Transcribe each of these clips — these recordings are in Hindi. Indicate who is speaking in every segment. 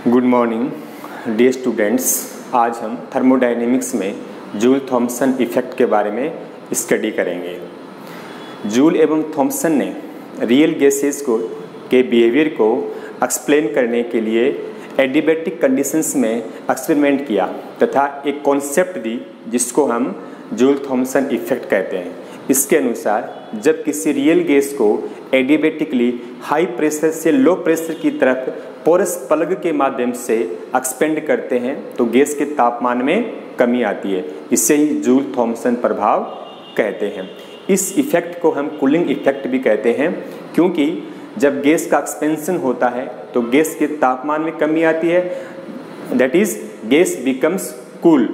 Speaker 1: Good morning dear students. आज हम थर्मोडायनेमिक्स में जूल थॉमसन इफेक्ट के बारे में स्टडी करेंगे। जूल एवं थॉमसन ने रियल गैसेस के बिहेवियर को एक्सप्लेन करने के लिए एडियाबैटिक कंडीशंस में एक्सपेरिमेंट किया तथा एक कॉन्सेप्ट दी जिसको हम जूल थॉमसन इफेक्ट कहते हैं। इसके अनुसार जब किसी रियल गैस को एडियाबैटिकली हाई प्रेशर से लो प्रेशर की तरफ पोरस प्लग के माध्यम से एक्सपेंड करते हैं तो गैस के तापमान में कमी आती है। इसे ही जूल थॉमसन प्रभाव कहते हैं। इस इफेक्ट को हम कूलिंग इफेक्ट भी कहते हैं, क्योंकि जब गैस का एक्सपेंशन होता है तो गैस के तापमान में कमी आती है, that is gas becomes cool,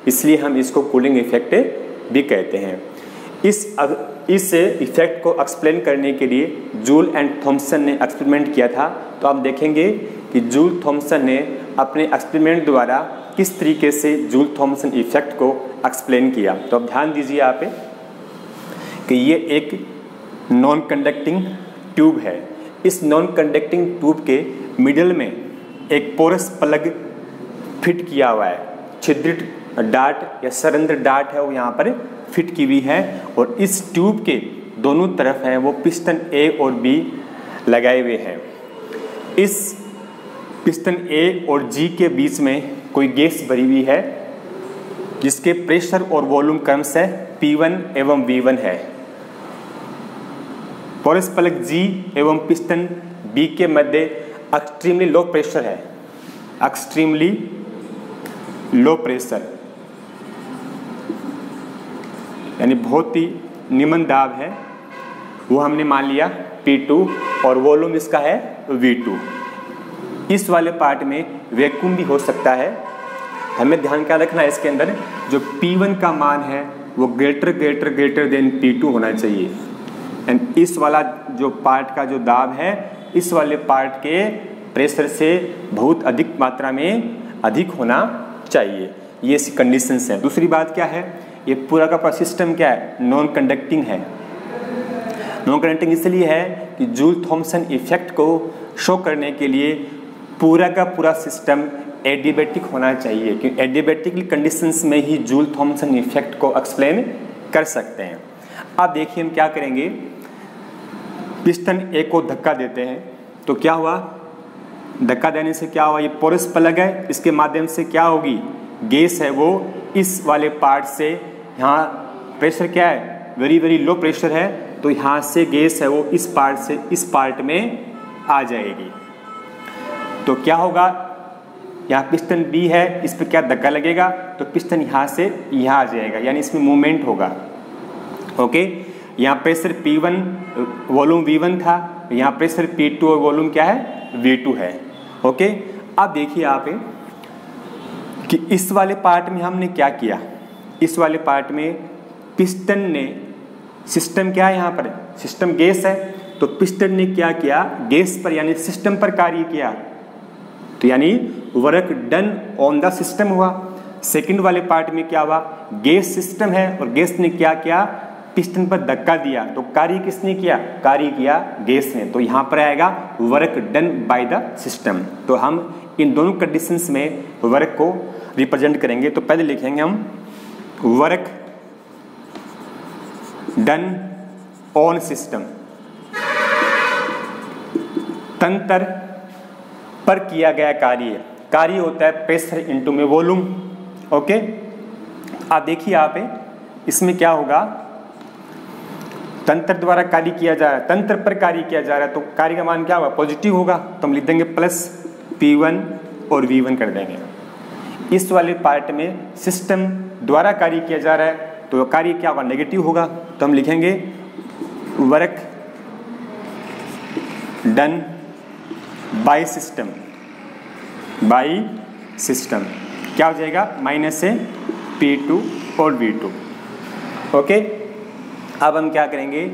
Speaker 1: इसलिए हम इसको कूलिंग इफेक्ट भी कहते हैं। इस इफेक्ट को एक्सप्लेन करने के लिए जूल एंड थॉमसन ने एक्सपेरिमेंट किया था। तो आप देखेंगे कि जूल थॉमसन ने अपने एक्सपेरिमेंट द्वारा किस तरीके से जूल थॉमसन इफेक्ट को एक्सप्लेन किया। तो अब ध्यान दीजिए आप कि ये एक नॉन कंडक्टिंग ट्यूब है। इस नॉन कंडक्टिंग ट्यूब के मिडल में एक पोरस प्लग फिट किया हुआ है। छिद्रित डार्ट या सरंध्र डार्ट है वो यहाँ पर फिट की हुई है, और इस ट्यूब के दोनों तरफ हैं वो पिस्टन ए और बी लगाए हुए हैं। इस पिस्टन ए और जी के बीच में कोई गैस भरी हुई है जिसके प्रेशर और वॉल्यूम क्रम्स है P1 एवं V1 है। पोरस प्लग जी एवं पिस्टन बी के मध्य एक्सट्रीमली लो प्रेशर है, एक्सट्रीमली लो प्रेशर यानी बहुत ही निम्न दाब है, वो हमने मान लिया P2 और वॉल्यूम इसका है V2। इस वाले पार्ट में वैक्यूम भी हो सकता है। हमें ध्यान क्या रखना है, इसके अंदर जो P1 का मान है वो ग्रेटर देन P2 होना चाहिए। एंड इस वाला जो पार्ट का जो दाब है इस वाले पार्ट के प्रेशर से बहुत अधिक मात्रा में अधिक होना चाहिए। ये ऐसी कंडीशंस हैं। दूसरी बात क्या है, ये पूरा का पूरा सिस्टम क्या है, नॉन कंडक्टिंग है। नॉन कंडक्टिंग इसलिए है कि जूल थॉमसन इफेक्ट को शो करने के लिए पूरा का पूरा सिस्टम एडियाबैटिक होना चाहिए, क्योंकि एडियाबैटिक कंडीशंस में ही जूल थॉमसन इफेक्ट को एक्सप्लेन कर सकते हैं। अब देखिए हम क्या करेंगे, पिस्टन ए को धक्का देते हैं तो क्या हुआ, धक्का देने से क्या हुआ, ये पोरस प्लग है, इसके माध्यम से क्या होगी, गैस है वो इस वाले पार्ट से, यहाँ प्रेशर क्या है, वेरी लो प्रेशर है, तो यहाँ से गैस है वो इस पार्ट से इस पार्ट में आ जाएगी। तो क्या होगा, यहाँ पिस्टन बी है, इस पर क्या धक्का लगेगा तो पिस्टन यहाँ से यहाँ आ जाएगा, यानी इसमें मूवमेंट होगा। ओके, यहाँ प्रेशर P1 वॉल्यूम V1 था, यहाँ प्रेशर P2 और वॉल्यूम क्या है V2 है। ओके, अब देखिए आप कि इस वाले पार्ट में हमने क्या किया, इस वाले पार्ट में पिस्टन ने, सिस्टम क्या है यहाँ पर, सिस्टम गैस है, तो पिस्टन ने क्या किया, गैस पर यानी सिस्टम पर कार्य किया, तो यानी work done on the system हुआ। सेकंड वाले पार्ट में क्या हुआ, गैस सिस्टम है और गैस ने क्या किया, पिस्टन पर धक्का दिया, तो कार्य किसने किया, कार्य किया गैस ने, तो यहाँ पर आएगा work done by the system. तो हम इन दोनों कंडीशंस में वर्क को रिप्रेजेंट करेंगे। तो पहले लिखेंगे हम वर्क डन ऑन सिस्टम, तंत्र पर किया गया कार्य होता है प्रेशर इनटू में वॉल्यूम। ओके, आप देखिए आप इसमें क्या होगा, तंत्र द्वारा कार्य किया जा रहा है, तंत्र पर कार्य किया जा रहा है, तो कार्य का मान क्या होगा, पॉजिटिव होगा, तो हम लिख देंगे प्लस P1 और V1 कर देंगे। इस वाले पार्ट में सिस्टम द्वारा कार्य किया जा रहा है तो कार्य क्या होगा, नेगेटिव होगा, तो हम लिखेंगे work done by system, by system क्या हो जाएगा, माइनस से P2 और V2। ओके, अब हम क्या करेंगे,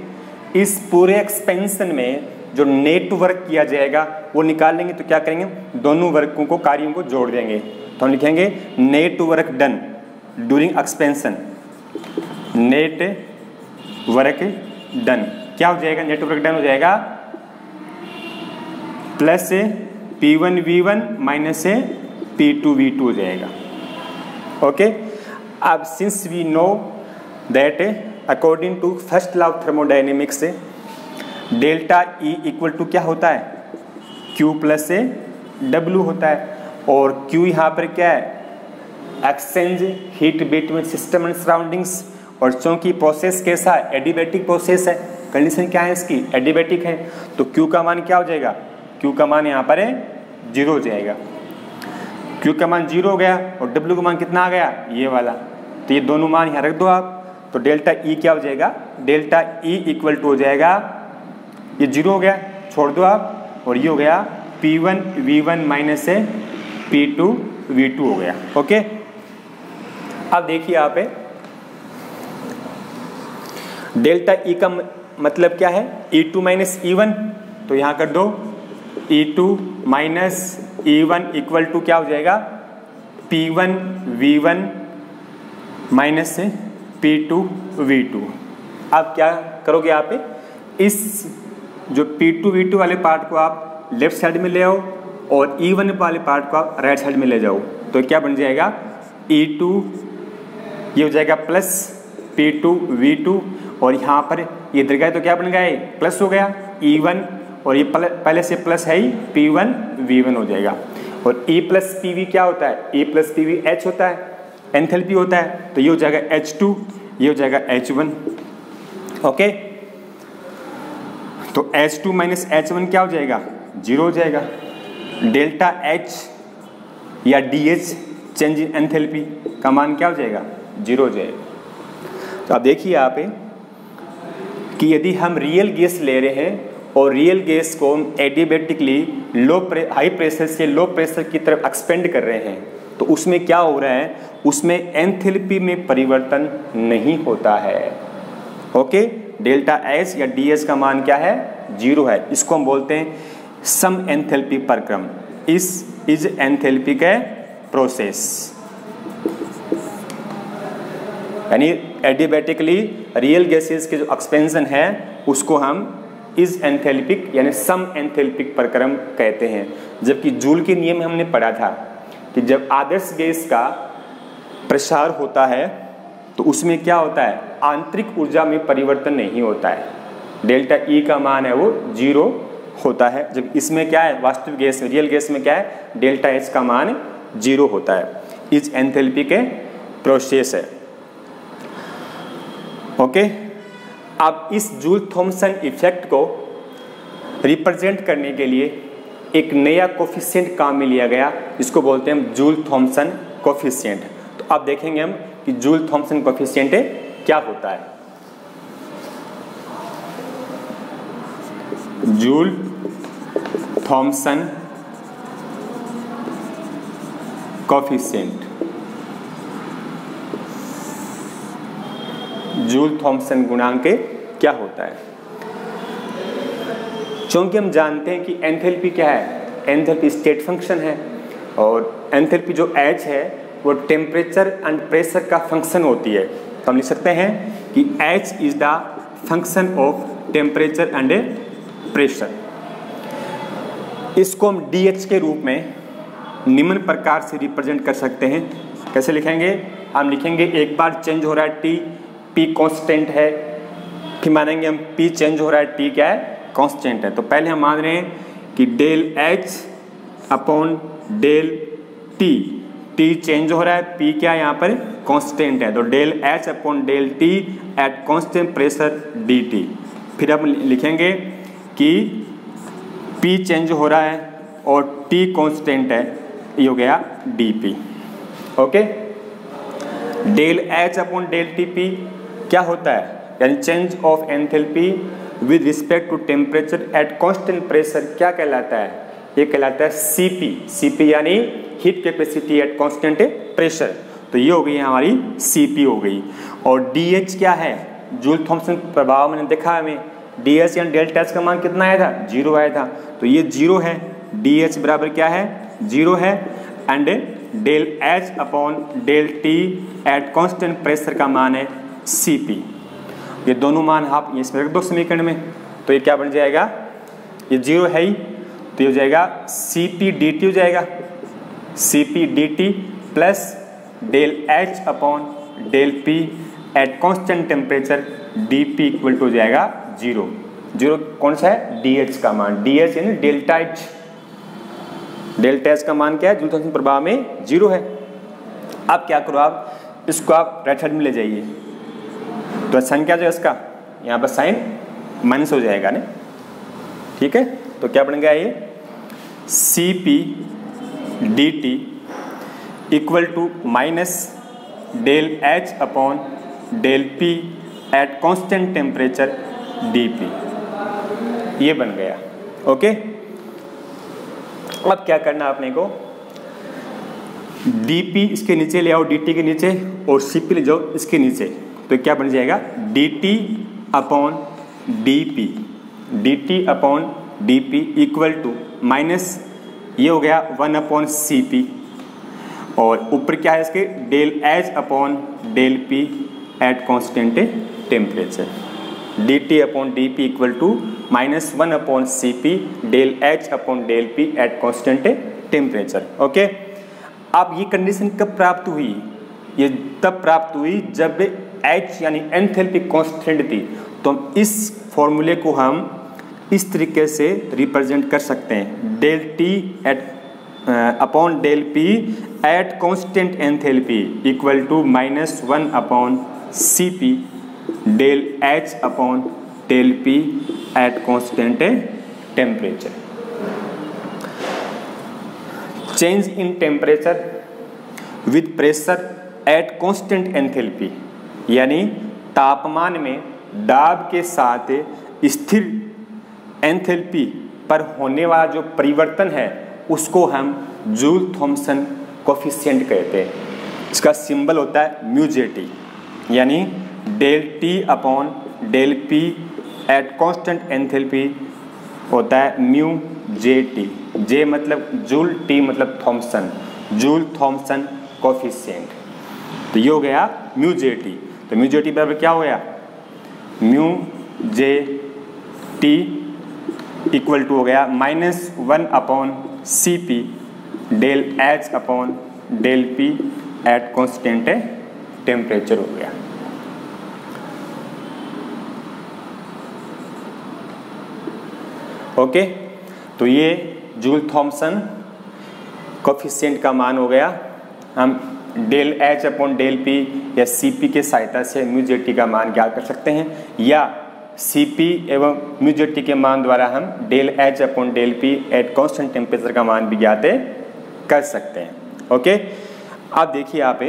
Speaker 1: इस पूरे एक्सपेंशन में जो नेट वर्क किया जाएगा वो निकाल लेंगे। तो क्या करेंगे, दोनों वर्कों को, कार्यों को जोड़ देंगे, तो हम लिखेंगे net work done during expansion, net work done क्या हो जाएगा, नेट वर्क डन हो जाएगा प्लस P1V1 माइनस से P2V2 हो जाएगा। ओके, अब since we know that according to first law of thermodynamics delta E equal to क्या होता है, Q प्लस से W होता है, और Q यहाँ पर क्या है, exchange heat between system and surroundings, और चूंकि प्रोसेस कैसा है, एडिबेटिक प्रोसेस है, कंडीशन क्या है इसकी, एडिबेटिक है, तो Q का मान क्या हो जाएगा, Q का मान यहाँ पर है 0 हो जाएगा। Q का मान 0 हो गया और W का मान कितना आ गया, ये वाला, तो ये दोनों मान यहाँ रख दो आप, तो डेल्टा E क्या हो जाएगा, डेल्टा E इक्वल टू हो जाएगा, ये 0 हो गया छोड़ दो आप, और ये हो गया P1V1 माइनस से P2V2 हो गया। ओके, अब देखिए यहाँ पे डेल्टा E का मतलब क्या है, E2 माइनस E1, तो यहाँ कर दो E2 minus E1 equal to क्या हो जाएगा, P1V1 माइनस से P2V2। अब क्या करोगे यहाँ पे, इस जो P2V2 वाले पार्ट को आप लेफ्ट साइड में ले आओ और E1 वाले पार्ट को आप राइट साइड में ले जाओ, तो क्या बन जाएगा, E2 ये हो जाएगा प्लस P2V2, और यहाँ पर ये इधर गए तो क्या बन गया, प्लस हो गया E1, और ये पहले से प्लस है ही P1V1 हो जाएगा, और E प्लस PV क्या होता है, E प्लस PV H होता है, एंथैल्पी होता है, तो ये हो जाएगा H2, ये हो जाएगा H1। ओके, तो H2 माइनस H1 क्या हो जाएगा, 0 हो जाएगा। डेल्टा H या DH चेंज इन एंथैल्पी का मान क्या हो जाएगा, 0 हो जाएगा। तो आप देखिए यहाँ पे कि यदि हम रियल गैस ले रहे हैं और रियल गैस को हम एडिबेटिकली हाई प्रेशर से लो प्रेशर की तरफ एक्सपेंड कर रहे हैं, तो उसमें क्या हो रहा है, उसमें एंथैल्पी में परिवर्तन नहीं होता है। ओके, डेल्टा H या DS का मान क्या है, 0 है, इसको हम बोलते हैं सम एंथैल्पी पर क्रम, इज एंथैल्पी के प्रोसेस, यानी एडिबेटिकली रियल गैसेस के जो एक्सपेंशन है उसको हम इज एंथैल्पिक यानी सम एंथैल्पिक प्रक्रम कहते हैं। जबकि जूल के नियम में हमने पढ़ा था कि जब आदर्श गैस का प्रसार होता है तो उसमें क्या होता है, आंतरिक ऊर्जा में परिवर्तन नहीं होता है, डेल्टा E का मान है वो 0 होता है। जब इसमें क्या है, वास्तविक गैस में, रियल गैस में क्या है, डेल्टा H का मान 0 होता है। इज एंथैल्पी के प्रोसेस है। ओके, अब इस जूल थॉमसन इफेक्ट को रिप्रेजेंट करने के लिए एक नया कोफिशिएंट काम में लिया गया, इसको बोलते हैं जूल थॉमसन कोफिशिएंट। तो अब देखेंगे हम कि जूल थॉमसन कोफिशिएंट क्या होता है। Joule Thomson coefficient, Joule Thomson गुणांक क्या होता है। चूंकि हम जानते हैं कि एंथैल्पी क्या है, एंथैल्पी स्टेट फंक्शन है, और एंथैल्पी जो H है वो टेम्परेचर एंड प्रेशर का फंक्शन होती है। तो हम लिख सकते हैं कि H is the function of temperature and pressure. इसको हम DH के रूप में निम्न प्रकार से रिप्रेजेंट कर सकते हैं। कैसे लिखेंगे, हम लिखेंगे एक बार चेंज हो रहा है T, P कांस्टेंट है, फिर मानेंगे हम P चेंज हो रहा है, T क्या है, कांस्टेंट है। तो पहले हम मान रहे हैं कि del H upon del T, T change हो रहा है, P क्या है यहाँ पर, कांस्टेंट है, तो del H upon del T at constant pressure dt। फिर हम लिखेंगे कि P चेंज हो रहा है और T कांस्टेंट है, ये हो गया dP। Okay, del H upon del TP क्या होता है, यानी change of enthalpy with respect to temperature at constant pressure क्या कहलाता है, ये कहलाता है CP। CP यानी heat capacity at constant pressure, तो ये हो गई हमारी CP हो गई। और DH क्या है, जूल थॉमसन प्रभाव मैंने देखा हमें, DH यानी डेल्टा H का मान कितना आया था, 0 आया था, तो ये 0 है, DH बराबर क्या है, 0 है, and del H upon del T at constant pressure का मान है CP। ये दोनों मान आप इसमें रख दो समीकरण में, तो ये क्या बन जाएगा, ये 0 है ही, तो ये हो जाएगा Cp dt हो जाएगा, Cp dt plus del H upon del P at constant temperature dP equal to हो जाएगा 0। 0 कौन सा है? DH का मान, DH यानी डेल्टा H। डेल्टा H का मान क्या है? जूल थॉम्सन प्रभाव में 0 है। अब क्या करो, आप इसको आप राइट साइड में ले जाइए, तो साइन क्या हो जाएगा इसका? यहाँ पर साइन माइनस हो जाएगा ना, ठीक है। तो क्या बनेगा ये Cp dt equal to minus del H upon del P at constant temperature dP, ये बन गया। ओके, अब क्या करना आपने को, dP इसके नीचे ले आओ, dt के नीचे, और Cp ले जाओ इसके नीचे, तो क्या बन जाएगा dt upon dP, dt upon dP equal to minus ये हो गया 1 अपॉन Cp, और ऊपर क्या है इसके del H upon del P at constant temperature, dt upon dP equal to minus 1 upon Cp del H upon del P at constant temperature. Okay, अब ये कंडीशन कब प्राप्त हुई? ये तब प्राप्त हुई जब H यानी एंथैल्पी कांस्टेंट थी। तो हम इस फॉर्मूले को हम इस तरीके से रिप्रेजेंट कर सकते हैं, del T at upon del P at constant enthalpy equal to minus 1 upon Cp del H upon del P at constant temperature. Change in temperature with pressure at constant enthalpy, यानी तापमान में दाब के साथ स्थिर एंथैल्पी पर होने वाला जो परिवर्तन है उसको हम जूल थॉम्सन कोफिशिएंट कहते हैं। इसका सिंबल होता है μJT, यानी del T upon del P at constant enthalpy होता है μJT। J मतलब जूल, T मतलब थॉम्सन, जूल थॉम्सन कोफिशिएंट। तो ये हो गया μJT। तो μJT बराबर क्या हो गया? μJT इक्वल टू हो गया minus 1 upon Cp del H upon del P at constant temperature हो गया। ओके, तो ये जूल थॉम्सन कोफिशिएंट का मान हो गया। हम del H upon del P या Cp के सहायता से μJT का मान ज्ञात कर सकते हैं, या Cp एवं μJT के मान द्वारा हम del H upon del P at constant temperature का मान भी ज्ञात कर सकते हैं। ओके, अब देखिए आप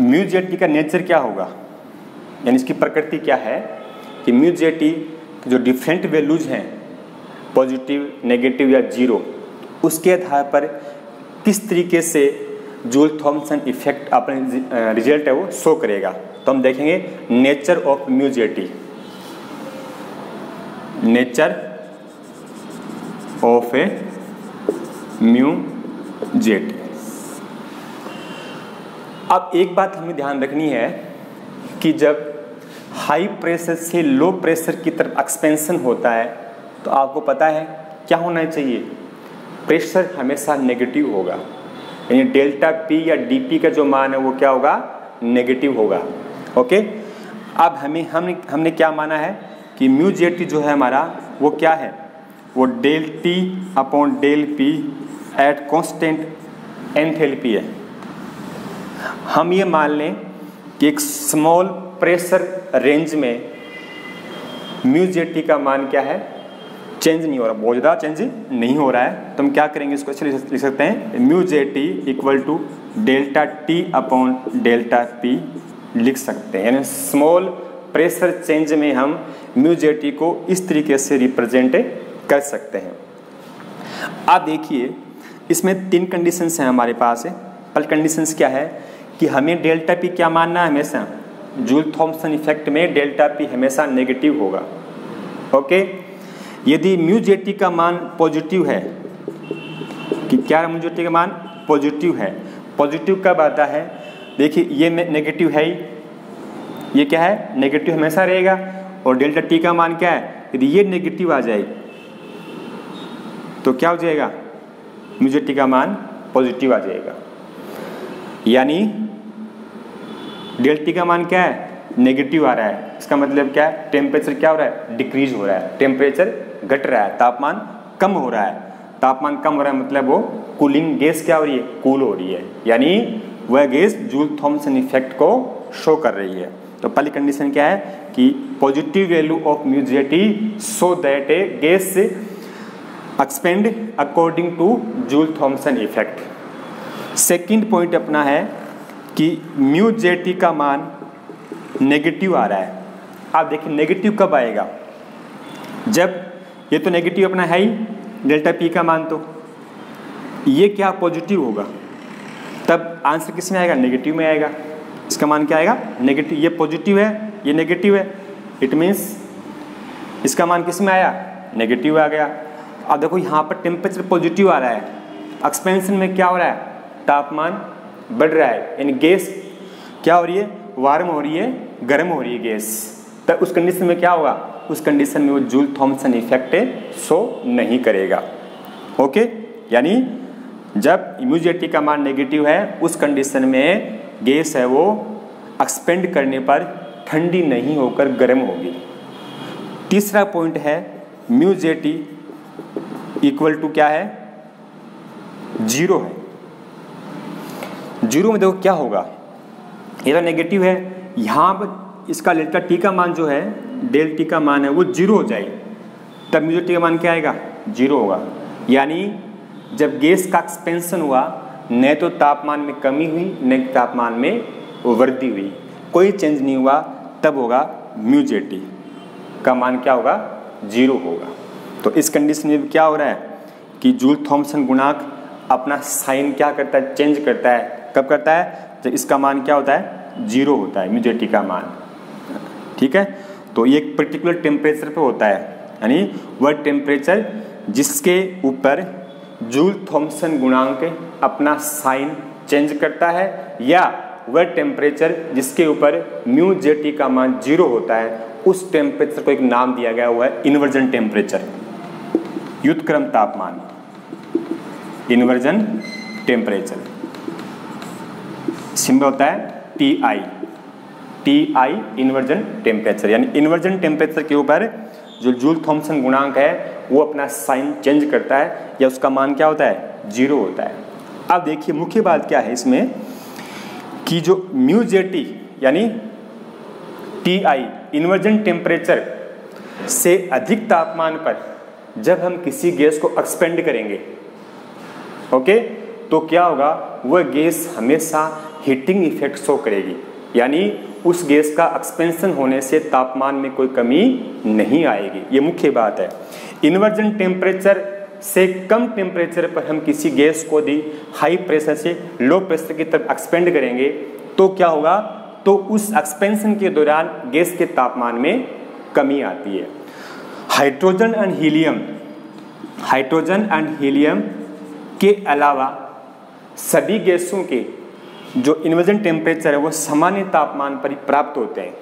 Speaker 1: μJT का नेचर क्या होगा, यानी इसकी प्रकृति क्या है कि μJT जो डिफरेंट वैल्यूज हैं, पॉजिटिव, नेगेटिव या जीरो, उसके आधार पर किस तरीके से जूल थॉम्सन इफेक्ट अपने रिजल्ट है वो शो करेगा। तो हम देखेंगे nature of μJT, nature of A μJT। अब एक बात हमें ध्यान रखनी है कि जब हाई प्रेशर से लो प्रेशर की तरफ एक्सपेंशन होता है तो आपको पता है क्या होना चाहिए, प्रेशर हमेशा नेगेटिव होगा, यानी डेल्टा P या dP का जो मान है वो क्या होगा, नेगेटिव होगा। ओके, अब हमने क्या माना है कि μJT जो है हमारा वो क्या है, वो del T upon del P at constant enthalpy है। हम ये मान लें कि एक स्मॉल प्रेशर रेंज में μJT का मान क्या है, चेंज नहीं हो रहा, बहुत ज़्यादा चेंज नहीं हो रहा है। तो हम क्या करेंगे, इसको अच्छे लिख सकते हैं μJT equal to delta T upon delta P लिख सकते हैं, यानी स्मॉल प्रेशर चेंज में हम μJT को इस तरीके से रिप्रेजेंट कर सकते हैं। आप देखिए इसमें 3 कंडीशंस हैं हमारे पास। पहली कंडीशंस क्या है कि हमें डेल्टा P क्या मानना है, हमेशा जूल थॉम्सन इफेक्ट में डेल्टा P हमेशा नेगेटिव होगा। ओके, यदि μJT का मान पॉजिटिव है, कि क्या μJT का मान पॉजिटिव है, पॉजिटिव कब आता है, देखिए ये नेगेटिव है ही, ये क्या है, नेगेटिव हमेशा रहेगा, और डेल्टा T का मान क्या है, यदि ये नेगेटिव आ जाए तो क्या हो जाएगा, म्यू जेड टी का मान पॉजिटिव आ जाएगा। यानी डेल्टा टी का मान क्या है, नेगेटिव आ रहा है। इसका मतलब क्या है, टेम्परेचर क्या हो रहा है, डिक्रीज हो रहा है, टेम्परेचर घट रहा है, तापमान कम हो रहा है। तापमान कम हो रहा है मतलब वो कूलिंग गैस क्या हो रही है, कूल हो रही है, यानी वह गैस जूल थॉमसन इफेक्ट को शो कर रही है। तो पहली कंडीशन क्या है कि positive value of mu Z T so that a gas expand according to Joule Thomson effect. Second point अपना है कि म्यू जेड टी का मान नेगेटिव आ रहा है। आप देखिए नेगेटिव कब आएगा, जब ये तो नेगेटिव अपना है ही डेल्टा पी का मान, तो ये क्या पॉजिटिव होगा, तब आंसर किस में आएगा, नेगेटिव में आएगा। इसका मान क्या आएगा, नेगेटिव। ये पॉजिटिव है, ये नेगेटिव है, इट मीन्स इसका मान किस में आया, नेगेटिव आ गया। अब देखो यहाँ पर टेम्परेचर पॉजिटिव आ रहा है, एक्सपेंशन में क्या हो रहा है, तापमान बढ़ रहा है, यानी गैस क्या हो रही है, वार्म हो रही है, गर्म हो रही है गैस। तब उस कंडीशन में क्या होगा, उस कंडीशन में वो जूल थॉमसन इफेक्ट शो नहीं करेगा। ओके, यानी जब म्यू जेड टी का मान नेगेटिव है उस कंडीशन में गैस है वो एक्सपेंड करने पर ठंडी नहीं होकर गर्म होगी। तीसरा पॉइंट है mu Z T equal to क्या है, जीरो है। जीरो में देखो क्या होगा, ये तो नेगेटिव है, यहाँ पर इसका डेल्टा टी का मान जो है, डेल टी का मान है वो जीरो हो जाए, तब म्यू जेड टी का मान क्या आएगा, जीरो होगा। यानी जब गैस का एक्सपेंशन हुआ न तो तापमान में कमी हुई न तापमान में वृद्धि हुई, कोई चेंज नहीं हुआ, तब होगा म्यू जेड टी का मान क्या होगा, जीरो होगा। तो इस कंडीशन में क्या हो रहा है कि जूल थॉमसन गुणांक अपना साइन क्या करता है, चेंज करता है। कब करता है, जब इसका मान क्या होता है, जीरो होता है म्यू जेड टी का मान। ठीक है, तो ये एक पर्टिकुलर टेम्परेचर पे होता है, यानी वह टेम्परेचर जिसके ऊपर जूल थॉमसन गुणांक अपना साइन चेंज करता है, या वह टेम्परेचर जिसके ऊपर म्यू जेड टी का मान जीरो होता है, उस टेम्परेचर को एक नाम दिया गया हुआ है इन्वर्जन टेम्परेचर, व्युत्क्रम तापमान, इन्वर्जन टेम्परेचर। सिंबल होता है टीआई, टीआई इन्वर्जन टेम्परेचर, यानी इन्वर्जन टेम्परेचर के ऊपर जो जूल थॉमसन गुणांक है वो अपना साइन चेंज करता है, या उसका मान क्या होता है, जीरो होता है। अब देखिए मुख्य बात क्या है इसमें कि जो म्यू जेड टी यानी टीआई इन्वर्जन टेम्परेचर से अधिक तापमान पर जब हम किसी गैस को एक्सपेंड करेंगे, ओके, तो क्या होगा, वह गैस हमेशा हीटिंग इफेक्ट शो करेगी, यानी उस गैस का एक्सपेंशन होने से तापमान में कोई कमी नहीं आएगी। ये मुख्य बात है। इन्वर्जन टेम्परेचर से कम टेम्परेचर पर हम किसी गैस को दी हाई प्रेशर से लो प्रेशर की तरफ एक्सपेंड करेंगे तो क्या होगा, तो उस एक्सपेंशन के दौरान गैस के तापमान में कमी आती है। हाइड्रोजन एंड हीलियम के अलावा सभी गैसों के जो इन्वर्जन टेम्परेचर है वो सामान्य तापमान पर ही प्राप्त होते हैं,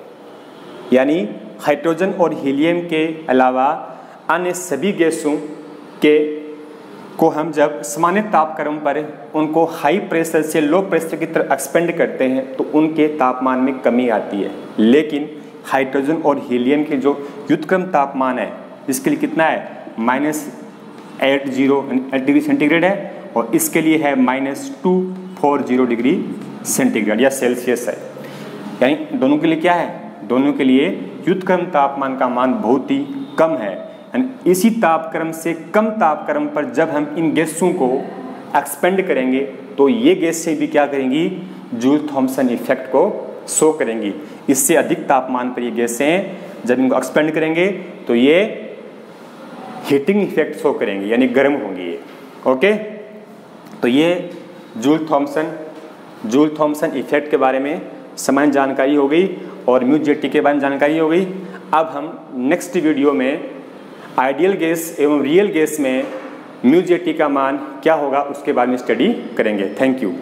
Speaker 1: यानी हाइड्रोजन और हीलियम के अलावा अन्य सभी गैसों के को हम जब सामान्य तापक्रम पर उनको हाई प्रेशर से लो प्रेशर की तरफ एक्सपेंड करते हैं तो उनके तापमान में कमी आती है। लेकिन हाइड्रोजन और हीलियम के जो व्युत्क्रम तापमान है इसके लिए कितना है, -80 डिग्री सेंटीग्रेड है, और इसके लिए है -240 डिग्री सेंटीग्रेड या सेल्सियस है। यानी दोनों के लिए क्या है, दोनों के लिए व्युत्क्रम तापमान का मान बहुत ही कम है। इसी तापक्रम से कम तापक्रम पर जब हम इन गैसों को एक्सपेंड करेंगे तो ये गैसें भी क्या करेंगी, जूल थॉमसन इफेक्ट को शो करेंगी। इससे अधिक तापमान पर ये गैसें जब इनको एक्सपेंड करेंगे तो ये हीटिंग इफेक्ट शो करेंगी, यानी गर्म होंगी ये। ओके, तो ये जूल थॉमसन इफेक्ट के बारे में सामान्य जानकारी हो गई और म्यू जेड टी के बारे में जानकारी हो गई। अब हम नेक्स्ट वीडियो में आइडियल गैस एवं रियल गैस में म्यू जेड टी का मान क्या होगा उसके बारे में स्टडी करेंगे। Thank you.